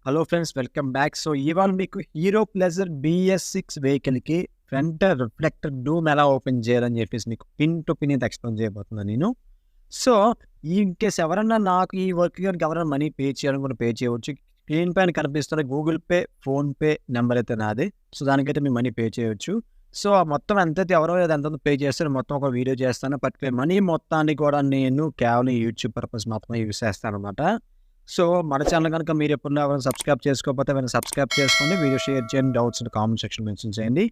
Hello friends, welcome back. So ఇవాళ మీకు hero pleasure BS6 వెహికల్‌కి ఫ్రంట్ రిఫ్లెక్టర్ డూమ్ ఎలా ఓపెన్ చేయాలని చెప్పేసి మీకు పిన్ టు పిన్ అయితే ఎక్స్‌ప్లెయిన్ చేయబోతున్నాను నేను. సో, ఇన్‌కేస్ ఎవరన్నా నాకు ఈ వర్క్‌కి గనుక ఎవరైనా మనీ పే చేయాలనుకుంటే పే చేయవచ్చు. స్క్రీన్ పైన కనిపిస్తున్న గూగుల్ పే, ఫోన్‌పే నంబర్ అయితే నాదే. సో, దానికైతే మీరు మనీ పే చేయొచ్చు. సో, ఆ మొత్తం ఎంతైతే ఎవరో ఎంతైతే పే చేస్తారో మొత్తం ఒక వీడియో చేస్తాను. బట్ మనీ మొత్తాన్ని కూడా నేను కేవలం యూట్యూబ్ పర్పస్ మాత్రమే యూజ్ చేస్తాననమాట. సో, మన ఛానల్ గనుక మీరెప్పుడన్నా ఎవరైనా సబ్స్క్రైబ్ చేసుకోకపోతే వెంటనే సబ్స్క్రైబ్ చేసుకోండి. వీడియో షేర్ చేయండి. డౌట్స్ ఉంటే కామెంట్ సెక్షన్‌లో మెన్షన్ చేయండి.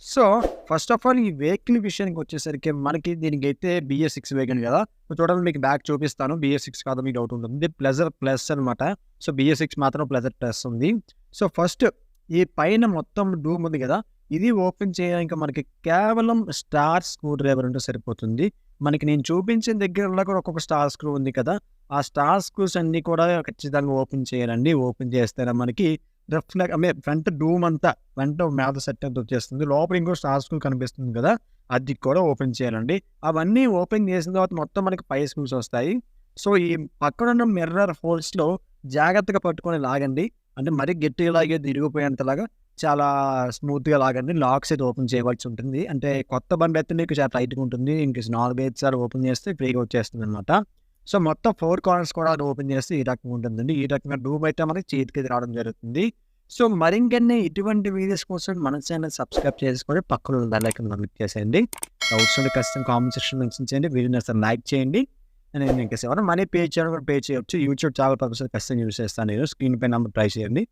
సో, ఫస్ట్ ఆఫ్ ఆల్ ఈ వెహికల్ విషయానికొచ్చేసరికి మనకి దీనికైతే BS6 వెహికల్ గదా! చూడండి, మీకు బ్యాక్ చూపిస్తాను. BS6 కాదా మీకు డౌట్ ఉంటుంది. ఇది ప్లెజర్ ప్లస్ అనమాట. సో, BS6 మాత్రం ప్లెజర్ ప్లస్ ఉంది. సో, ఫస్ట్ ఈ పైన మొత్తం డూమ్ ఉంది గదా! ఇది ఓపెన్ చేయడానికి మనకి కేవలం స్టార్ స్క్రూ డ్రైవర్ ఉంటే సరిపోతుంది. మనకి నేను చూపించిన దగ్గరలో కూడా ఒక్కొక్క స్టార్ స్క్రూ ఉంది కదా! ఆ స్టార్ స్క్రూస్ అన్నీ కూడా ఖచ్చితంగా ఓపెన్ చేయాలండి. ఓపెన్ చేస్తేనే మనకి ఫ్రంట్ డూమ్ అంతా ఫ్రంట్ మీద సెట్ అంతా వచ్చేస్తుంది. లోపల ఇంకో స్టార్ స్క్రూ కనిపిస్తుంది కదా! అది కూడా ఓపెన్ చేయాలండి. అవన్నీ ఓపెన్ చేసిన తర్వాత మొత్తం మనకి 5 స్క్రూస్ వస్తాయి. సో, ఈ పక్కనున్న మిర్రర్ హోల్స్‌లో జాగ్రత్తగా పట్టుకొని లాగండి. అంటే మరీ గట్టిగా లాగేది ఇరిగిపోయేంతలాగా చాలా స్మూత్‌గా లాగండి. లాక్స్ అయితే ఓపెన్ చేయవలసి ఉంటుంది. అంటే కొత్త బండయితే మీకు చాలా టైట్‌గా ఉంటుంది. ఇన్‌కేస్ 4, 5 సార్లు ఓపెన్ చేస్తే ఫ్రీగా వచ్చేస్తుందనమాట. సో, మొత్తం 4 కార్నర్స్ కూడా అది ఓపెన్ చేస్తే ఈ రకంగా ఉంటుందండి. ఈ రకంగా డూమ్ అయితే మనకి చేతికి రావడం జరుగుతుంది. సో, మరిన్ని ఇటువంటి వీడియోస్ కోసం మన ఛానల్ సబ్స్క్రైబ్ చేసుకొని పక్కన ఉన్న బెల్ ఐకాన్ క్లిక్ చేసేయండి. డౌట్స్ ఉంటే ఖచ్చితంగా కామెంట్ సెక్షన్‌లో మెన్షన్ చేయండి. వీడియోని అసలు లైక్ చేయండి. నేను ఇన్‌కేస్ ఎవరైనా మనీ పే చేయాలనుకుంటే పే చేయొచ్చు. యూట్యూబ్ ఛానల్ పర్పస్ ఖచ్చితంగా యూజ్ చేస్తాను నేను. స్క్రీన్ పై నంబర్ ట్రై చేయండి.